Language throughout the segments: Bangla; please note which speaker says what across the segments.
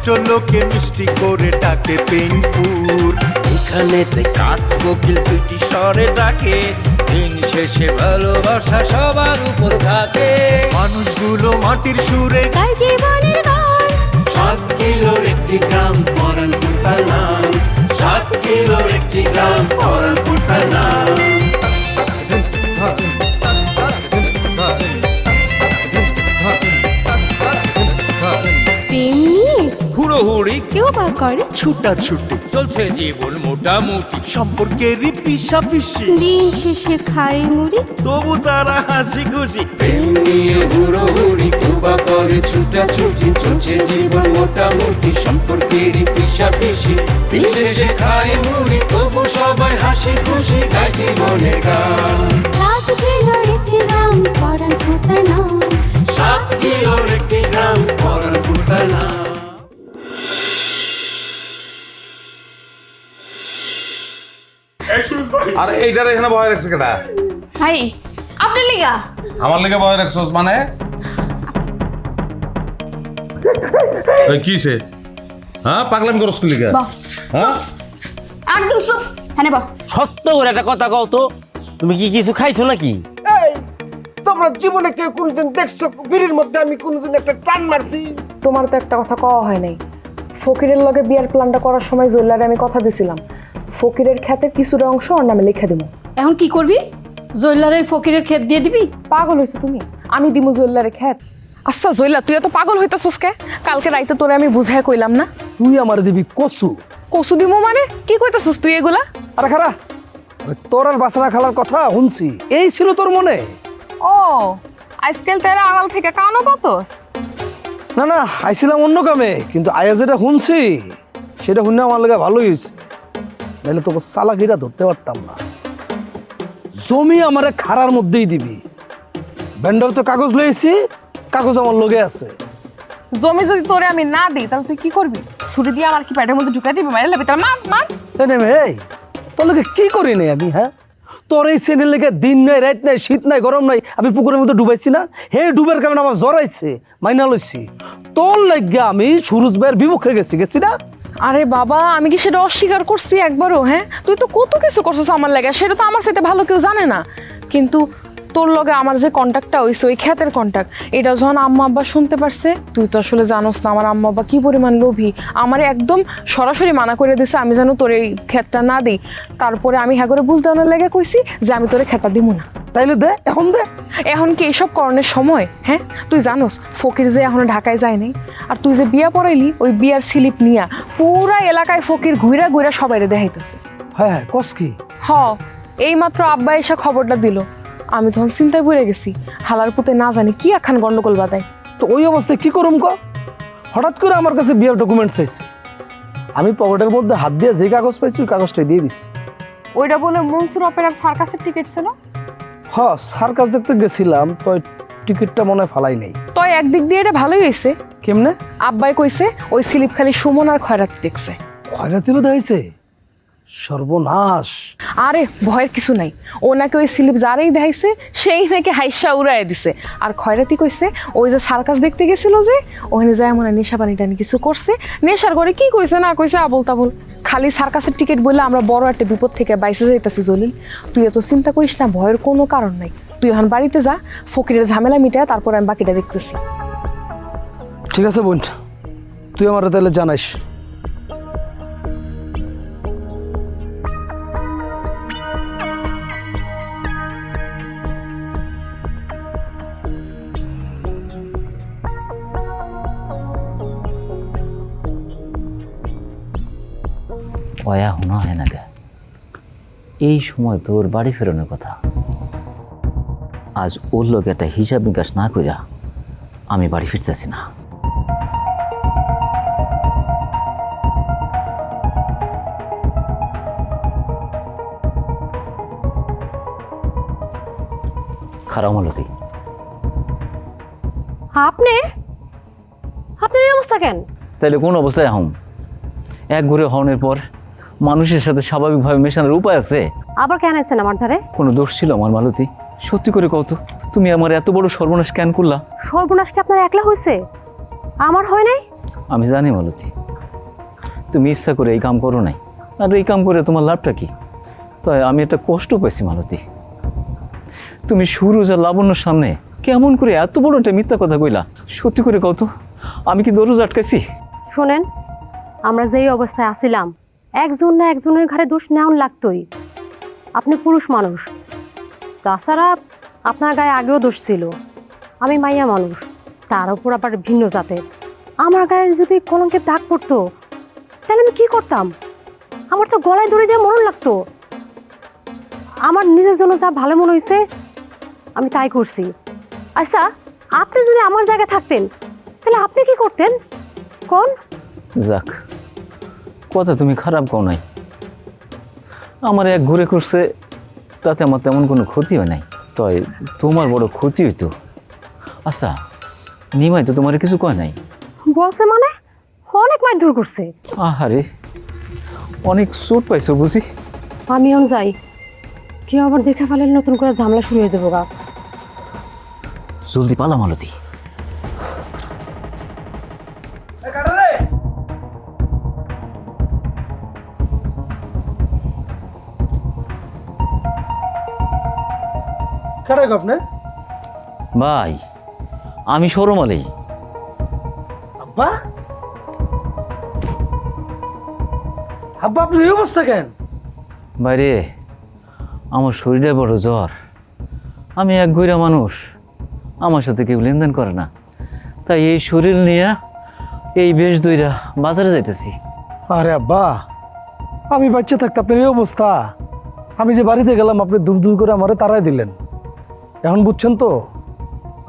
Speaker 1: দুষ্ট লোকে মিষ্টি করে ডাকে পিনপুর।
Speaker 2: এখানেতে কাক কোকিল দুটি স্বরে ডাকে, দিন শেষে ভালোবাসা সবার উপর থাকে।
Speaker 1: মানুষগুলো মাটির সুরে
Speaker 3: তাই জীবনের গান।
Speaker 2: 7 কিলোর একটি গ্রাম পরানপুর তার নাম, 7 কিলোর একটি গ্রাম পরানপুর তার নাম।
Speaker 3: প্রেম নিয়ে
Speaker 2: হুড়োহুড়ি
Speaker 3: কেউ বা করে,
Speaker 1: ছুটাছুটি
Speaker 2: চলছে জীবন মোটামুটি,
Speaker 1: সম্পর্কেরই পিছাপিছি,
Speaker 3: দিন শেষে খাই মুড়ি।
Speaker 1: তবু তারা হাসি খুশি।
Speaker 2: প্রেম নিয়ে হুড়োহুড়ি কেউ বা করে ছুটাছুটি, চলছে জীবন মোটামুটি, সম্পর্কেরই পিছাপিছি, দিন শেষে খায় মুড়ি, তবু সবাই হাসি খুশি গায় জীবনের গান।
Speaker 3: 7 কিলোর একটি গ্রাম পরানপুর তার নাম।
Speaker 2: 7 কিলোর একটি গ্রাম পরানপুর তার নাম।
Speaker 4: আরে এইটার এখানে ভয় রাখছে কেনা?
Speaker 3: ভাই আপনি লিগা
Speaker 4: আমার লেগে ভয় রাখছস মানে? এই কিসে? হ্যাঁ পাগলামি করছ কি লিগা?
Speaker 3: বাহ।
Speaker 4: হ্যাঁ
Speaker 3: একদম চুপ। হ্যাঁ বাহ।
Speaker 5: সত্য করে একটা কথা কও তো, তুমি কি কিছু খাইছো নাকি?
Speaker 6: এই তোমরা জীবনে কেউ কোনোদিন দেখছো বিড়ির মধ্যে আমি কোনোদিন একটা টান মারছি?
Speaker 7: তোমার তো একটা কথা কওয়া হয় নাই। ফকিরের লগে বিয়ার প্ল্যানটা করার সময় জুয়েলারে আমি কথা দিছিলাম, ফকিরের ক্ষেতের কিছুটা অংশ ওর নামে লিখে দিব।
Speaker 8: এখন কি করবি? জয়লার এই ফকিরের ক্ষেত দিয়ে দিবি?
Speaker 7: পাগল হয়েছো তুমি? আমি দিমু জুয়েলারের ক্ষেত? আচ্ছা জয়লা, তুই এত পাগল হইতাছস কে? কালকে রাইতে তোরে আমি বুঝায় কইলাম না?
Speaker 6: তুই আমার দিবি কচু?
Speaker 7: কসু দিমু মানে কি কইতাছস তুই এগুলা?
Speaker 6: আরে খারা, তোর আর বাসনা খালার কথা শুনছি, এই ছিল তোর মনে?
Speaker 7: ও আজকাল তেরা আড়াল থেকে কানো পাতস?
Speaker 6: না না, আইছিলাম অন্য কামে, কিন্তু আয়া যেটা শুনছি সেটা শুনে আমার লেগে ভালোই হয়েছে, নাহলে তোকে চালাকিটা ধরতে পারতাম না। জমি আমারে খারার মধ্যেই দিবি। ভেন্ডার তো কাগজ লইছি, কাগজ আমার লগে আছে।
Speaker 7: জমি যদি তোরে আমি না দিই তাহলে তুই কি করবি? ছুরি দিয়ে আমার কি পেটের মধ্যে ঢুকাই দিবি? মাইরে লাবি? তার মার মার।
Speaker 6: এই নেমে, এই তোর লগে কি করি নাই আমি? হ্যাঁ, তোর এই শ্রেণীর লেগে দিন নাই রাত নাই শীত নাই গরম নাই আমি পুকুরের মধ্যে ডুবাইছি না? হে ডুবের কারণে আমার জ্বর আইছে, মাইনা লইছি। তোর লাগে আমি সুরজ ভাইয়ের বিপক্ষে গেছি না?
Speaker 7: আরে বাবা, আমি কি সেটা অস্বীকার করছি একবারও? হ্যাঁ, তুই তো কত কিছু করছিস আমার লাগে, সেটা তো আমার সাথে ভালো কেউ জানে না। কিন্তু তোর লগে আমার যে কন্ট্যাক্টটা হইছে, ওই ক্ষেতের কন্ট্যাক্ট, এটা যখন আম্মা আব্বা শুনতে পারছে, তুই তো আসলে জানোস না আমার আম্মা আব্বা কি পরিমাণ লোভী। আমার একদম সরাসরি মানা করে দিছে আমি যেন তোর এই ক্ষেতটা না দিই। তারপরে আমি হ্যাঁ করে বুঝতে না লেগে কইছি যে আমি তোরে ক্ষেতটা দিব না।
Speaker 6: তাইলে দে, এখন দে।
Speaker 7: এখন কি এইসব করণের সময়? হ্যাঁ, তুই জানোস ফকির যে এখনো ঢাকায় যায় নাই, আর তুই যে বিয়া পড়াইলি ওই বিয়ার স্লিপ নিয়া পুরা এলাকায় ফকির ঘুরা ঘুরা সবাইরে দেখাইতেছে।
Speaker 6: হ্যাঁ হ্যাঁ, কস কি?
Speaker 7: এই মাত্র আব্বা এসে খবরটা দিল, আমি তখন চিন্তায় পড়ে গেছি, হালার পুতে না জানি কি একখান গন্ডগোল বাদায়।
Speaker 6: তো ওই অবস্থায় কি করুম ক? হঠাৎ করে আমার কাছে বিয়ের ডকুমেন্ট চাইছে, আমি পকেটের মধ্যে হাত দিয়ে যে কাগজ পাইছি ওই কাগজটা দিয়ে দিছি।
Speaker 7: ওইটা বলে মনসুর অপেরার সার্কাসের টিকিট ছিল?
Speaker 6: হ্যাঁ, সার্কাস দেখতে গেছিলাম, তো টিকিটটা মনে হয় ফালাই নেই।
Speaker 7: তো একদিক দিয়ে এটা ভালোই হয়েছে।
Speaker 6: কেমনে?
Speaker 7: আব্বাই কইছে ওই স্লিপ খালি সুমন আর খয়রাত দেখছে।
Speaker 6: খয়রাতিরও দেখাইছে? সর্বনাশ।
Speaker 7: আরে ভয়ের কিছু নাই, ও নাকি ওই স্লিপ যারেই দেখাইছে সেই নাকি হাইসা উড়াই দিছে। আর খয়রাতি কইছে ওই যে সার্কাস দেখতে গেছিল যে, ওখানে যায় মনে হয় নেশা পানি টানি কিছু করছে, নেশার করে কি কইছে না কইছে আবল তাবল। খালি সার্কাসের টিকিট বললে আমরা বড় একটা বিপদ থেকে বাইসে যাইতেছি। জলিল, তুই এত চিন্তা করিস না, ভয়ের কোনো কারণ নাই। তুই এখন বাড়িতে যা, ফকিরের ঝামেলা মিটায়, তারপর আমি বাকিটা দেখতেছি।
Speaker 6: ঠিক আছে বোন, তুই আমার তাহলে জানাইস।
Speaker 5: ওয়া শোনা হয় না কে? এই সময় তোর বাড়ি ফেরানোর কথা। আজ ওর লোক একটা হিসাব নিকাশ না কইরা আমি বাড়ি ফিরতেছি না। খারাপ মালতি,
Speaker 8: আপনি আপনার এই অবস্থা কেন?
Speaker 5: তাইলে কোন অবস্থায় হম? এক ঘুরে হওয়ার পর মানুষের সাথে স্বাভাবিকভাবে মেশানোর উপায় আছে?
Speaker 8: আবার কেন আছেন আমার ধারে?
Speaker 5: কোনো দোষ ছিল আমার মালতী? সত্যি করে কত, তুমি আমার এত বড় সর্বনাশ কেন করলা?
Speaker 8: সর্বনাশ কি আপনার একলা হয়েছে? আমার হয় নাই?
Speaker 5: আমি জানি মালতী, তুমি ইচ্ছা করে এই কাম করো নাই, আর এই কাম করে তোমার লাভটা কি? তাই আমি একটা কষ্ট পাইছি মালতী। তুমি সুরজ আর লাবণ্যর সামনে কেমন করে এত বড় একটা মিথ্যা কথা কইলা? সত্যি করে কত, আমি কি দরজ আটকাইছি?
Speaker 9: শোনেন, আমরা যেই অবস্থায় আছিলাম, একজন না একজনের ঘাড়ে দোষ নেওয়ান লাগতোই। আপনি পুরুষ মানুষ, তাছাড়া আপনার গায়ে আগেও দোষ ছিল। আমি মাইয়া মানুষ, তার উপর আবার ভিন্ন জাতের। আমার গায়ে যদি কলঙ্কের দাগ পড়তো, তাহলে আমি কি করতাম? আমার তো গলায় দড়ি দিয়ে মরণ লাগতো। আমার নিজের জন্য যা ভালো মনে হয়েছে আমি তাই করছি। আচ্ছা, আপনি যদি আমার জায়গায় থাকতেন, তাহলে আপনি কি করতেন কোন?
Speaker 5: যাক, কথা তুমি খারাপ কও নাই। আমার এক ঘুরে করছে, তাতে আমার তেমন কোনো ক্ষতি হয় নাই। তাই তোমার বড় ক্ষতি হইতো। আচ্ছা, নিমাই তো তোমার কিছু কয় নাই?
Speaker 9: বলছে মানে? অনেক মারধর করছে।
Speaker 5: আহারে, অনেক চোট পাইছো বুঝি?
Speaker 9: আমি যাই, কেউ আবার দেখা ফেলেন নতুন করে ঝামেলা শুরু হয়ে যাবো গা।
Speaker 5: জলদি পালা মালতী।
Speaker 6: কাটাই আপনি?
Speaker 5: ভাই, আমি সরম আলী।
Speaker 6: আব্বা, আব্বা আপনি এই অবস্থা কেন?
Speaker 5: বাইরে আমার শরীরে বড় জ্বর। আমি এক ঘুরা মানুষ, আমার সাথে কেউ লেনদেন করে না, তাই এই শরীর নিয়ে এই বেশ দইরা বাজারে যাইতেছি।
Speaker 6: আরে আব্বা, আমি বাচ্চা থাকতে আপনার এই অবস্থা। আমি যে বাড়িতে গেলাম, আপনি দূর দূর করে আমারে তাড়াই দিলেন। এখন বুঝছেন তো,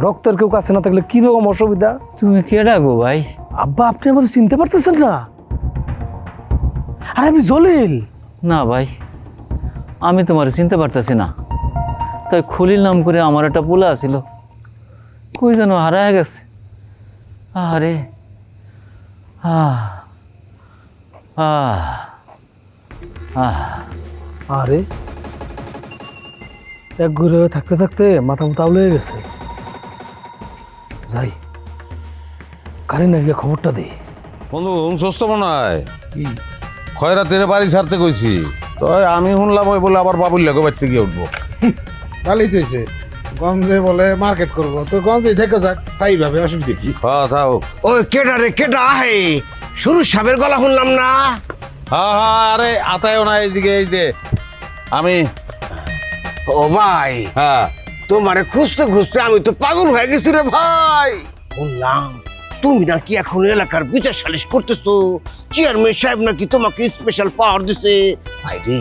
Speaker 6: রক্তের কেউ কাছে না থাকলে কি রকম অসুবিধা।
Speaker 5: তুমি কে ডাকো ভাই?
Speaker 6: আব্বা, আপনি আমাদের চিনতে পারতেছেন না? আরে আমি জলিল।
Speaker 5: না ভাই, আমি তোমার চিনতে পারতেছি না। তাই খলিল নাম করে আমার একটা পোলা আছিল, কই যেন হারায় গেছে। আরে
Speaker 6: আরে এক ঘুরে থাকতে থাকতে মাথা মুথা উলে গেছে। যাই, কারি না গিয়ে খবরটা দিই।
Speaker 4: বন্ধু সুস্থ মনে হয় খয়রাতের বাড়ি ছাড়তে কইছি, তো আমি শুনলাম ওই বলে আবার বাবুল লাগো বাড়িতে গিয়ে উঠবো।
Speaker 10: ভালোই তো হয়েছে, গঞ্জে বলে মার্কেট করবো, তো গঞ্জেই থেকে যাক, তাই ভাবে অসুবিধা কি?
Speaker 4: হ্যাঁ থাও।
Speaker 2: ওই কেডা রে কেডা আহে? শুরু সাবের গলা শুনলাম না।
Speaker 4: হ্যাঁ হ্যাঁ, আরে আতায়ও না এইদিকে, এই যে আমি।
Speaker 2: ও ভাই,
Speaker 4: হ্যাঁ,
Speaker 2: তোমারে খুঁজতে খুঁজতে আমি তো পাগল হয়ে গেছি রে ভাই। শুনলাম তুমি নাকি এখন এলাকার বিচার সালিশ করতেছো, চেয়ারম্যান সাহেব নাকি তোমাকে স্পেশাল পাওয়ার দিছে। ভাই রে,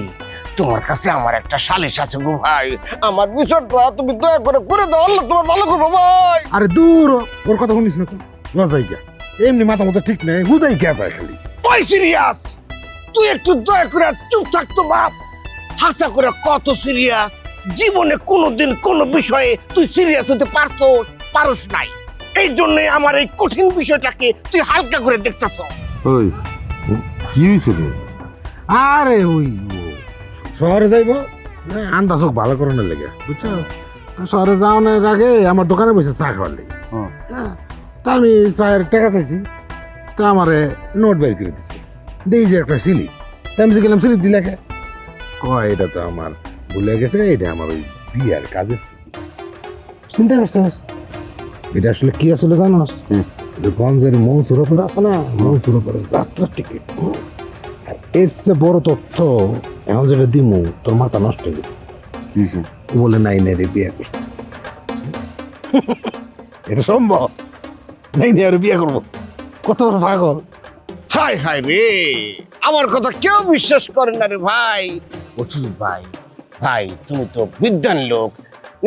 Speaker 2: তোমার কাছে আমার একটা সালিশ আছে গো ভাই, আমার বিচারটা তুমি দয়া করে করে দাও, আল্লাহ তোমার ভালো করবো ভাই।
Speaker 10: আরে দূর হ, ওর কথা শুনিস না তো, লজাই গা, এমনি মাথা মতো ঠিক নেই, হুদাই কে যায় খালি।
Speaker 2: ওই সিরিয়াস, তুই একটু দয়া করে চুপ থাকতো বাপ। হাসা করে কত সিরিয়াস, জীবনে কোনোদিন কোনো বিষয়ে তুই সিরিয়াস হতে পারস নাই। এই জন্য আমার এই কঠিন বিষয়টাকে তুই হালকা করে দেখতেছ।
Speaker 10: ওই কি হয়েছে রে? আরে ওই শহরে যাইবো, আন্দাজ হোক ভালো করানোর লেগে, বুঝছো? শহরে যাওয়ার আগে আমার দোকানে বসে চা খাওয়ার লেগে, তা আমি চায়ের টাকা চাইছি, তা আমারে নোট বের করে দিছে, দিই যে একটা সিলি, আমি গেলাম সিলি দিলে কয় এটা তো আমার ভুলে গেছে, এটা আমার ওই বিয়ার কাজের চিন্তা করছিস। এটা আসলে কি আসলে জানোস? গঞ্জের মনসুর ওপরে আছে না, মনসুর ওপরে যাত্রার টিকিট। এর চেয়ে বড় তথ্য এখন যেটা দিমু তোর মাথা নষ্ট হয়ে যাবে। বলে নাই রে বিয়ে করছে, এটা সম্ভব? নাই আর বিয়ে করবো? কত বড় পাগল!
Speaker 2: হাই হাই রে, আমার কথা কেউ বিশ্বাস করে না রে ভাই। বুঝছিস ভাই, ভাই তুমি তো বিদ্যান লোক,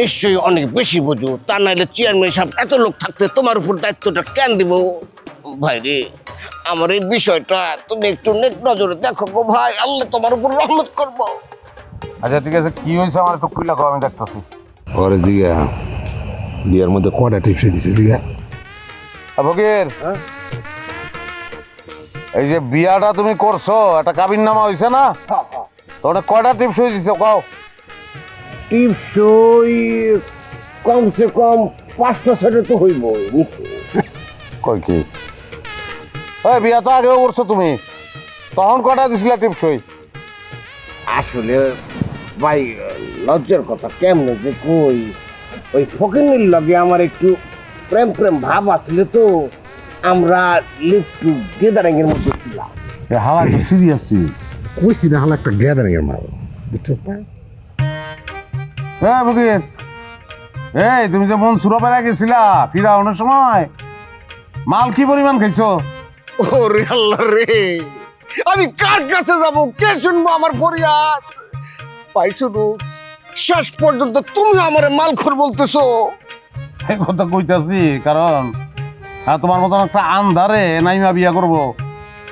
Speaker 2: নিশ্চয়ই অনেক বেশি বোঝো, তা নাইলে চেয়ারম্যান সাহেব এত লোক থাকতে তোমার উপর দায়িত্বটা কেন দিব? ভাই রে, আমার এই বিষয়টা তুমি একটু নেক নজরে দেখো গো ভাই, আল্লাহ তোমার উপর রহমত করবো।
Speaker 4: আচ্ছা ঠিক আছে, কি হয়েছে আমার একটু খুলে খাও, আমি দেখতেছি।
Speaker 10: ওরে জিগা বিয়ের মধ্যে কটা টিপসে দিছে জিগা।
Speaker 4: ফকির, এই যে বিয়াটা তুমি করছো, একটা কাবিন নামা হয়েছে না? তোমরা কয়টা টিপস হয়ে দিছো কও?
Speaker 2: টিপসই কমসে কম ৫টা ৬টা তো হইব।
Speaker 4: কই কি ওই বিয়া তো আগেও করছো তুমি, তখন কটা দিছিলা টিপসই?
Speaker 10: আসলে ভাই লজ্জার কথা কেমনে যে কই, ওই ফকিনের লগে আমার একটু প্রেম প্রেম ভাব আসলে তো আমরা লিফটু গেদারিংয়ের মধ্যে ছিলাম।
Speaker 4: হালা কি সিরিয়াস?
Speaker 10: কইছি না হলো একটা গ্যাদারিংয়ের মাল, বুঝছিস না?
Speaker 4: হ্যাঁ বুকির, এই তুমি যে মন সুরপাড়া গেছিলা ফিরাউনের সময়, মাল কি পরিমাণ খাইছো?
Speaker 10: ওরে আল্লাহ রে, আমি কার কাছে যাব, কে শুনবো আমার ফরিয়াদ? ভাই শুধু শেষ পর্যন্ত তুমি আমারে মালখোর বলতেছো।
Speaker 4: এই কথা কইতাছি কারণ তোমার মতন একটা আন্ধারে নাইমা বিয়া করবো,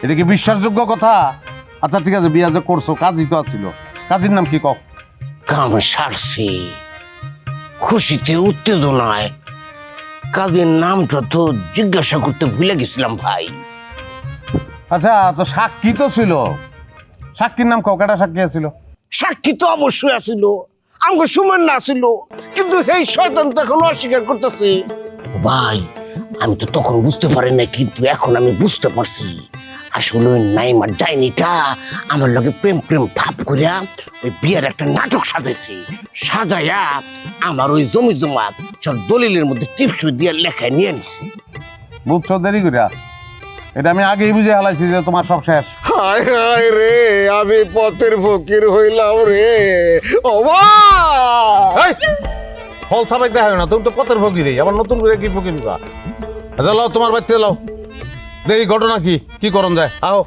Speaker 4: এটা কি বিশ্বাসযোগ্য কথা? আচ্ছা ঠিক আছে, বিয়া যে করছো কাজী তো আছিল, কাজীর নাম কি কক?
Speaker 10: কাম সারছি, খুশিতে উত্তেজনায় কাজের নামটা তো জিজ্ঞাসা করতে ভুলে গেছিলাম ভাই।
Speaker 4: আচ্ছা তো সাক্ষী তো ছিল, সাক্ষীর নাম কক, এটা সাক্ষী আছিল?
Speaker 10: সাক্ষী তো অবশ্যই আছিল, আমাকে সুমান না ছিল, কিন্তু এই শয়তান তো এখন অস্বীকার করতেছে। ভাই আমি তো তখন বুঝতে পারি না, কিন্তু এখন আমি বুঝতে পারছি আসলে ওই নাইমার ডাইনিটা আমার লগে প্রেম প্রেম ভাব করিয়া ওই বিয়ের একটা নাটক সাজাইছে, সাজাইয়া আমার ওই জমি জমা সব দলিলের মধ্যে টিপস দিয়ে লেখায় নিয়ে নিছে।
Speaker 4: বুঝছো দেরি করিয়া? এটা আমি আগেই বুঝে হালাইছি যে তোমার সব শেষ।
Speaker 10: হায় হায় রে, আমি পথের ফকির হইলাম রে। ও ভাই
Speaker 4: ফল সাবেক দেখা না, তুমি তো পথের ফকির, আবার নতুন করে কি ফকির? আচ্ছা লাও তোমার বাড়িতে লাও, দেখি ঘটনা কি কি করণ যায়। আও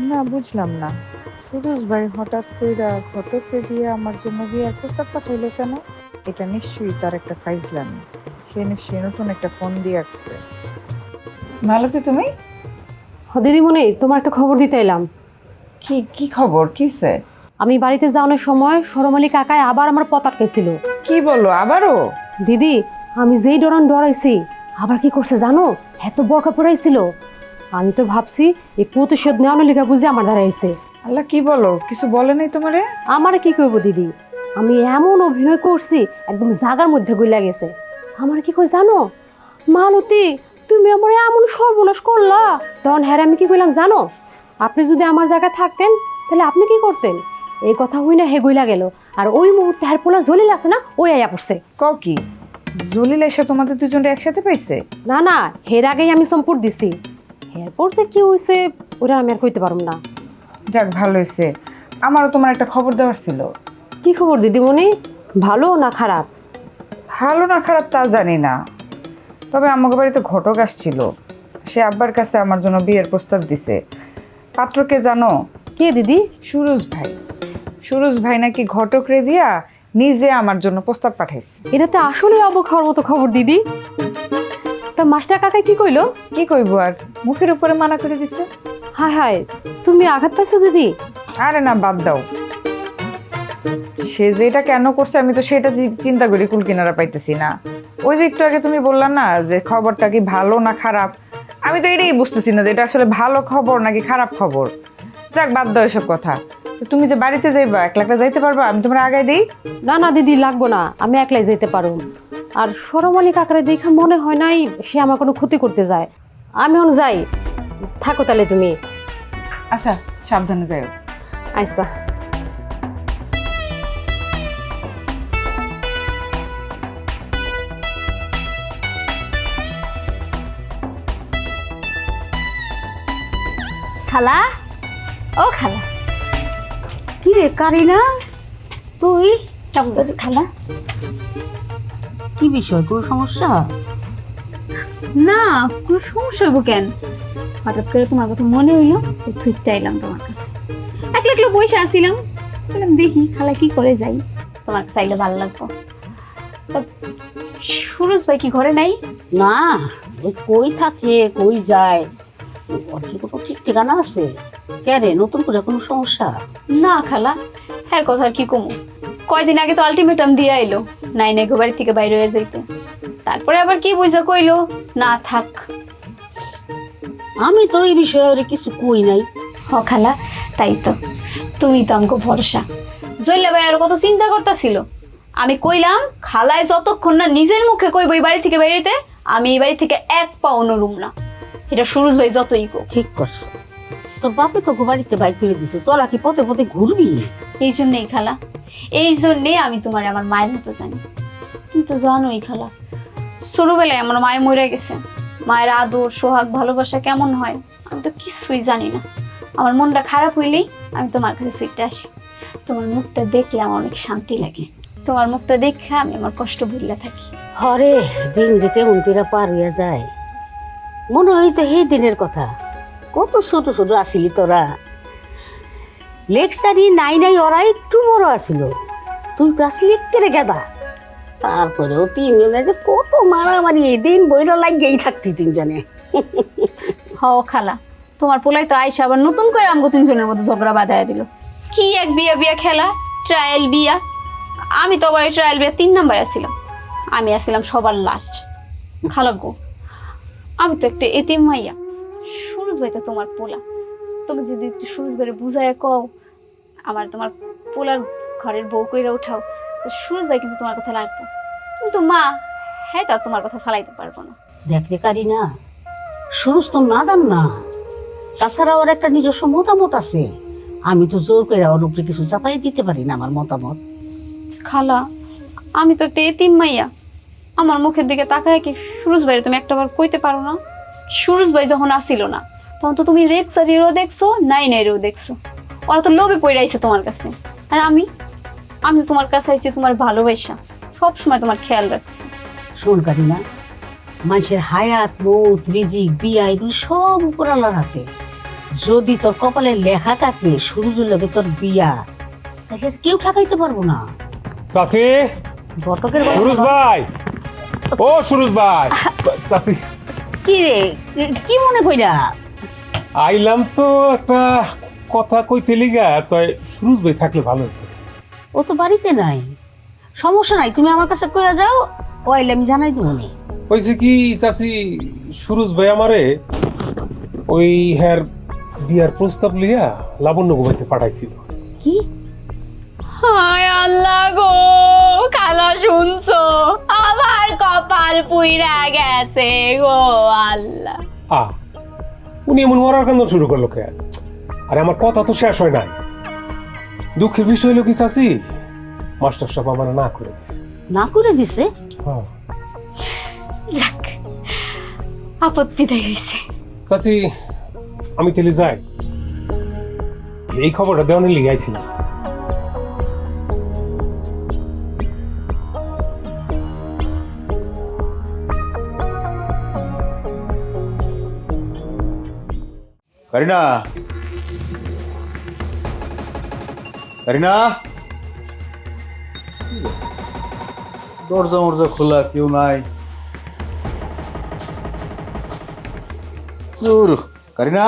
Speaker 11: না বুঝলাম না, সুরজ ভাই হঠাৎ কইরা ঘটককে দিয়ে আমার জন্য বিয়ার প্রস্তাব পাঠাইলো কেন? এটা নিশ্চয়ই তার একটা ফাইজলামি, সে নিশ্চয়ই নতুন একটা ফোন দিয়ে আসছে। ভালো তো তুমি?
Speaker 9: দিদিমণি, তোমার একটা খবর দিতে এলাম।
Speaker 11: কি কি খবর, কিসে?
Speaker 9: আমি বাড়িতে যাওয়ানোর সময় সরমালি কাকায় আবার আমার পথ আটকেছিল।
Speaker 11: কি বলো আবারও?
Speaker 9: দিদি, আমি যেই ডরাইছি আবার কি করছে জানো? এত বরকা পড়াইছিল, আমি তো ভাবছি এই প্রতিশোধ নেওয়ানোর লেখা বুঝে আমার দাঁড়াইছে।
Speaker 11: আল্লাহ, কি বলো? কিছু বলে নাই তোমারে?
Speaker 9: আমারে কি করবো দিদি, আমি এমন অভিনয় করছি একদম জাগার মধ্যে গইলা গেছে। আমার কি কই জানো? মালতী, তুমি আমার এমন সর্বনাশ করলা। তখন হ্যাঁ আমি কি কইলাম জানো? আপনি যদি আমার জায়গায় থাকতেন তাহলে আপনি কি করতেন? এই কথা হই না হে গইলা গেল, আর ওই মুহূর্তে হ্যার পোলা জলিল আছে না, ওই আয়া পড়ছে।
Speaker 11: কও কি, জলিল এসে তোমাদের দুজনে একসাথে পাইছে?
Speaker 9: না না, হের আগেই আমি সম্পূর্ণ দিছি। হের পড়ছে কি হইছে ওরা আমি আর কইতে পারব না।
Speaker 11: যাক ভালো হয়েছে, আমারও তোমার একটা খবর দেওয়ার ছিল।
Speaker 9: কি খবর দিদিমণি? ভালো না খারাপ?
Speaker 11: ভালো না খারাপ তা জানি না, তবে আমাকে বাড়িতে ঘটক আসছিল, সে আব্বার কাছে আমার জন্য বিয়ের প্রস্তাব দিছে। পাত্রকে জানো?
Speaker 9: কে দিদি?
Speaker 11: সুরজ ভাই। সুরজ ভাই নাকি ঘটক রে দিয়া নিজে আমার জন্য প্রস্তাব পাঠাইছে।
Speaker 9: এটা তো আসলে অবাক হওয়ার মতো খবর দিদি। তা মাস্টার কাকা কি কইলো?
Speaker 11: কি কইব আর, মুখের উপরে মানা করে দিছে।
Speaker 9: হায় হায়, তুমি আঘাত পাইছো দিদি?
Speaker 11: আরে না, বাদ দাও, সে যেটা কেন করছে আমি তো সেটা চিন্তা করি কুল কিনারা পাইতেছি না। ওই যে একটু আগে তুমি বললা না যে খবরটা কি ভালো না খারাপ, আমি তো এটাই বুঝতেছি না যে এটা আসলে ভালো খবর নাকি খারাপ খবর। যাক বাদ দাও এসব কথা। তুমি যে বাড়িতে যাইবা, একলা একলা যাইতে পারবা? আমি তোমার আগায় দিই?
Speaker 9: না না দিদি, লাগবো না, আমি একলাই যেতে পারো। আর সরমালি কাকারে দেখা মনে হয় নাই সে আমার কোনো ক্ষতি করতে যায়। আমি এখন যাই, থাকো তাহলে তুমি।
Speaker 11: আচ্ছা, সাবধানে যাও।
Speaker 9: আচ্ছা।
Speaker 3: খালা, ও খালা। কি রে কারিনা, তুই কেমন আছিস খালা?
Speaker 8: কি বিষয়, কোনো সমস্যা?
Speaker 3: না, কোনো সমস্যা হইব কেন? হঠাৎ করে তোমার কথা মনে হইলো, ছুটতে আইলাম তোমার কাছে। একলা একলা বসে আসিলাম, বললাম দেখি খালা কি করে যাই, তোমার চাইলে ভালো লাগবো। সুরজ ভাই কি ঘরে নাই?
Speaker 8: না, ওই কই থাকে কই যায়, ওর কি কোনো ঠিক ঠিকানা আছে? কে রে, নতুন করে কোনো সমস্যা?
Speaker 3: না খালা, হ্যাঁ কথা আর কি কমু, কয়দিন আগে তো আলটিমেটাম দিয়ে আইলো নাই নাই বাড়ি থেকে বাইরে হয়ে যাইতে। তারপরে আবার কি বুঝা কইলো না থাক।
Speaker 8: আমি তো এই বিষয়ে আর কিছু কই নাই।
Speaker 3: হ খালা, তাই তো, তুমি তো আমাকে ভরসা। জইলা ভাই আর কত চিন্তা করতেছিল, আমি কইলাম খালায় যতক্ষণ না নিজের মুখে কইব এই বাড়ি থেকে বেরিয়ে আমি এই বাড়ি থেকে এক পাও নড়ুম না। এটা সুরজ ভাই যতই কো।
Speaker 8: ঠিক করছো, তোর বাপে তোকে বাড়িতে বাইক করে দিছে, তোরা কি পথে পথে ঘুরবি?
Speaker 3: এই জন্যেই খালা, এই জন্যেই আমি তোমার আমার মায়ের মতো জানি। কিন্তু জানোই খালা, ছোটবেলায় আমার মায়ে মরে গেছে। মায়ের আদর সোহাগ ভালোবাসা কেমন হয় আমি তো কিছুই জানি না। আমার মনটা খারাপ হইলেই আমি তোমার কাছে ছুটে আসি। তোমার মুখটা দেখলে আমার অনেক শান্তি লাগে। তোমার মুখটা দেখে আমি আমার কষ্ট ভুললে থাকি।
Speaker 8: হরে দিন যেতে মন করে পার হইয়া যায়, মনে হইতো সেই দিনের কথা। কত ছোট ছোট আসিলি তোরা, লেকচারি নাই নাই ওরা একটু বড় আসিল, তুই তো আসলি একেবারে গেদা। তারপরেও তিনজনে যে কত মারামারি, এই দিন বইটা লাগিয়েই থাকতি তিনজনে।
Speaker 3: হও খালা, তোমার পোলাই তো আইসা আবার নতুন করে আমগো তিনজনের মধ্যে ঝগড়া বাঁধাইয়া দিল। কি এক বিয়া বিয়া খেলা, ট্রায়াল বিয়া। আমি তো আবার ট্রায়াল বিয়া 3 নাম্বার আসছিলাম, আমি আসছিলাম সবার লাস্ট। খালা গো, আমি তো একটা এতিম মাইয়া। সুরজ ভাই তো তোমার পোলা, তুমি যদি একটু সুরজ ভাইরে বুঝাইয়া কও আমার তোমার পোলার ঘরের বউ কইরা উঠাও, সুরজ ভাই কিন্তু তোমার কথা লাগবে। তুমি তো মা, হ্যাঁ তো আর তোমার কথা ফালাইতে পারবো না।
Speaker 8: দেখলে কারি না, সুরজ তো নাদান না, তাছাড়া ওর একটা নিজস্ব মতামত আছে। আমি তো জোর করে ওর উপরে কিছু চাপাই দিতে পারি না আমার মতামত।
Speaker 3: খালা, আমি তো একটা এতিম মাইয়া, আমার মুখের দিকে তাকায় কি সুরজ ভাইরে তুমি একটাবার কইতে পারো না? সুরজ ভাই যখন আসিল না তখন তো তুমি রেক্সারিরও দেখছো, নাইনেরও দেখছো। ওরা তো লোভে পড়ে আইছে তোমার কাছে। আর আমি তো তোমার কাছে আইছি তোমার ভালোবাসা, সবসময় তোমার খেয়াল রাখছি।
Speaker 8: শোন কারি না, মানুষের হায়াত মৌত রিজিক বিয়া এগুলো সব উপর আল্লাহর হাতে। যদি তোর কপালে লেখা থাকে সুরজের লগে তোর বিয়া, তাহলে কেউ ঠকাইতে পারবো না।
Speaker 12: চাচি,
Speaker 8: ঘটকের
Speaker 12: সুরজ ভাই, ও সুরজ ভাই, চাচি
Speaker 8: কি রে, কি মনে কইরা?
Speaker 12: আইলাম তো একটা কথা কইতে লিগা, তাই সুরজ ভাই থাকলে ভালো হতো।
Speaker 8: ও তো বাড়িতে নাই, সমস্যা নাই, তুমি আমার কাছে কইয়া যাও, ও আইলে আমি জানাই দেবো নি।
Speaker 12: হয়েছে কি চাচি, সুরজ ভাই আমারে ওই হ্যার বিয়ার প্রস্তাব লিয়া লাবণ্য গোবাইতে পাঠাইছিল।
Speaker 8: কি?
Speaker 3: হায় আল্লাহ গো, খালা শুনছো, আমার কপাল পুইরা গেছে গো আল্লাহ।
Speaker 12: উনি এমন মরার কান্দ শুরু করলো কে? আরে আমার কথা তো শেষ হয় নাই। দুঃখের বিষয় হলো কি চাচি, মাস্টার সাহেব আমার না করে দিছে।
Speaker 8: না করে দিছে?
Speaker 12: হ্যাঁ
Speaker 3: যাক, আপদ বিদায় হইছে।
Speaker 12: চাচি, আমি তাহলে যাই, এই খবরটা দেওয়ানি লিগাইছিলাম।
Speaker 1: কারিনা, কারিনা, দরজা মরজা খোলা, কেউ নাই। দূর, কারিনা,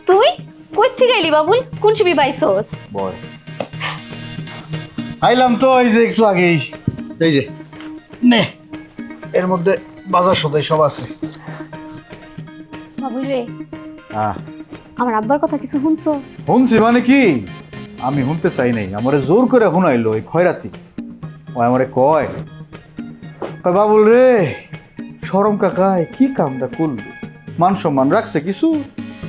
Speaker 3: তুই কই থেকে এলি বাবুল? কোন ছবি পাইছস?
Speaker 1: বয় আইলাম তো এই যে একটু আগেই, এই যে নে, এর মধ্যে বাজার সদাই সব আছে।
Speaker 3: বাবুল রে, আমার আব্বার কথা কিছু শুনছস?
Speaker 1: শুনছি মানে কি, আমি শুনতে চাই নাই, আমারে জোর করে শুনাইলো এই খয়রাতি। ও আমারে কয় বাবুল রে, শরম কাকায় কি কামটা করলো, মান সম্মান রাখছে কিছু?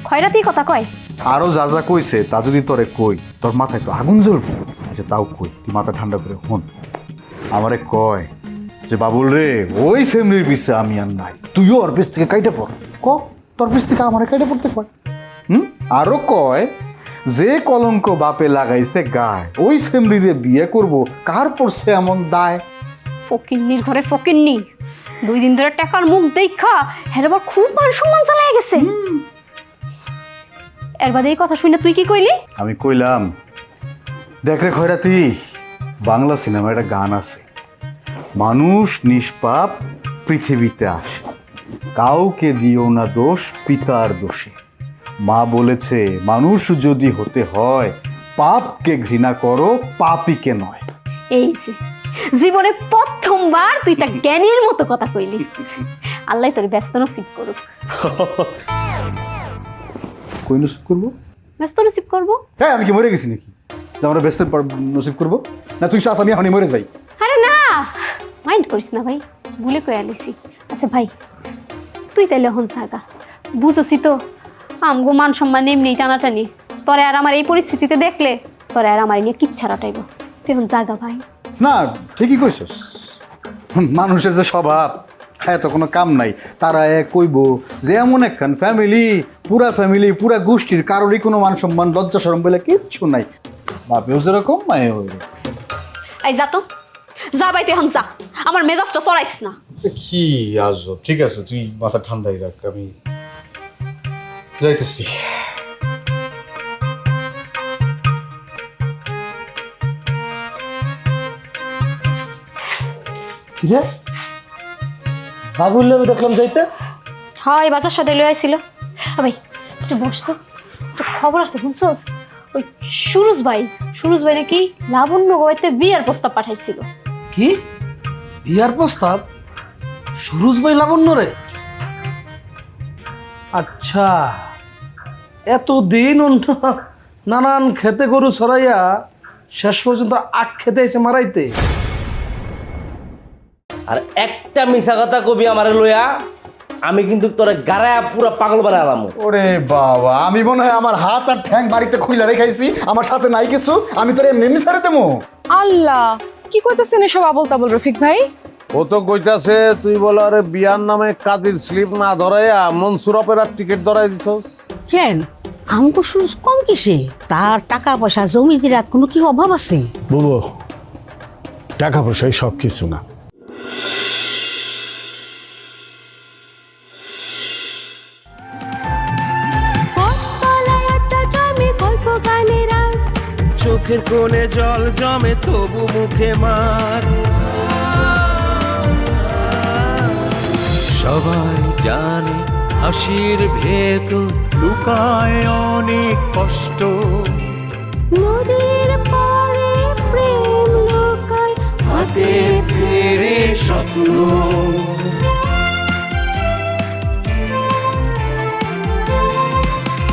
Speaker 3: খয়রাতি কথা কয়?
Speaker 1: আরো যা যা কইছে তা যদি তোরে কই, তোর মাথায় তো আগুন জ্বলবে। আচ্ছা তাও কই, তুই মাথা ঠান্ডা করে হন। আমারে কয় যে বাবুল রে, ওই সেমরির পিছে আমি আর নাই, তুইও ওর পিছ থেকে কাইটে পড়। ক তোর পিছ থেকে আমারে কাইটে পড়তে কয়। আরো কয় যে কলঙ্ক বাপে লাগাইছে গায়, ওই সেমরিরে বিয়ে করব, কার পড়ছে এমন দায়?
Speaker 3: ফকিন্নির ঘরে ফকিন্নি, 2 দিন ধরে টাকার মুখ দেখা হের আবার খুব মান সম্মান চালায় গেছে। এর বাদে এই কথা শুনে তুই কি কইলি?
Speaker 1: আমি কইলাম দেখ রে খয়রাতি, বাংলা সিনেমা একটা গান আছে, মানুষ নিষ্পাপ পৃথিবীতে আসে, কাউকে দিও না দোষ পিতার দোষে। মা বলেছে মানুষ যদি হতে হয় পাপকে ঘৃণা করো, পাপীকে নয়।
Speaker 3: এই যে জীবনে প্রথমবার তুই একটা জ্ঞানীর মতো কথা কইলি। আল্লাহ তোর ব্যস্ত নসিব করুক।
Speaker 1: কই নসিব করবো?
Speaker 3: ব্যস্ত নসিব করবো?
Speaker 1: হ্যাঁ আমি কি মরে গেছি নাকি যে আমরা ব্যস্ত নসিব করবো? না তুই চাস আমি এখনই মরে যাই?
Speaker 3: আরে না, মাইন্ড করিস না ভাই, ভুলে কয়ে আলিসি। আচ্ছা ভাই, তুই তাইলে হন থাকা, বুঝছি তো আমগো মান সম্মান এমনি টানাটানি, তোরে আর আমার এই পরিস্থিতিতে দেখলে তোরে আর আমার নিয়ে কিচ্ছা রাটাইব। তুই এখন জাগা ভাই।
Speaker 1: না ঠিকই কইছস, মানুষের যে স্বভাব, হ্যাঁ তো কোনো কাম নাই। তারা কইব যে এমন একখান ফ্যামিলি, পুরা গোষ্ঠীর কারোরই কোনো মান সম্মান লজ্জা শরম বলে কিচ্ছু নাই। বাপেও যেরকম মায়েও ওইরকম।
Speaker 3: এই যা তো, যা ভাই, তুই এখন যা, আমার মেজাজটা চড়াইস না।
Speaker 1: কি আজব, ঠিক আছে তুই মাথা ঠান্ডাই রাখ, আমি যাইতেছি।
Speaker 6: কি রে বাবুল লেবে দেখলাম যাইতে?
Speaker 3: হয় বাজার সাথে লয়ে আইছিল। ভাই একটু বস তো, একটা খবর আছে শুনছস? ওই সুরজ ভাই নাকি লাবণ্য গোয়াইতে বিয়ার প্রস্তাব পাঠাইছিল।
Speaker 6: কি বিয়ার প্রস্তাব? সুরজ ভাই লাবণ্য রে? আচ্ছা, এতদিন নানান খেতে গরু ছড়াইয়া শেষ পর্যন্ত আখ খেতে এসে মারাইতে।
Speaker 13: আর একটা মিছা কথা কবি আমার লইয়া, আমি কিন্তু তোরে গাড়ায়া পুরো পাগল বানালাম।
Speaker 1: ওরে বাবা, আমি মনে হয় আমার হাত আর ঠ্যাং বাড়িতে খুইলা রেখাইছি, আমার সাথে নাই কিছু, আমি তোর এমনি ছেড়ে দেবো?
Speaker 7: আল্লাহ, কি কইতাছেন এসব আবল তাবল রফিক ভাই?
Speaker 4: ও তো কইতাছে তুই বলে আরে বিয়ার নামে কাজের স্লিপ না ধরাইয়া মনসুর অপেরার টিকিট ধরাই দিছস।
Speaker 8: কেন আমগো সুরজ কম কিসে? তার টাকা পয়সা জমি দিরাত কোনো কি অভাব আছে?
Speaker 10: বলবো টাকা পয়সাই সব কিছু না।
Speaker 2: চোখের কোণে জল জমে তবু মুখে মার। সবাই জানে হাসির ভেতর লুকায় অনেক কষ্ট।
Speaker 3: নদীর পাড়ে প্রেম লোকায়,
Speaker 2: হাতে ফেরে স্বপ্ন।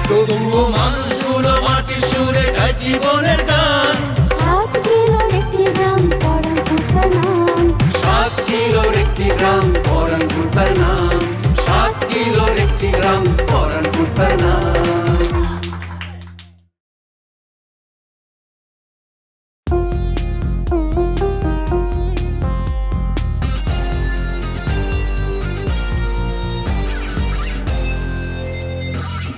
Speaker 2: তবুও মানুষগুলো মাটির সুরে গায় জীবনের গান।
Speaker 3: 7 কিলোর একটি গ্রাম পরাণ ভুতার নাম,
Speaker 2: 7 কিলোর একটি গ্রাম পরাণ ভুতার নাম।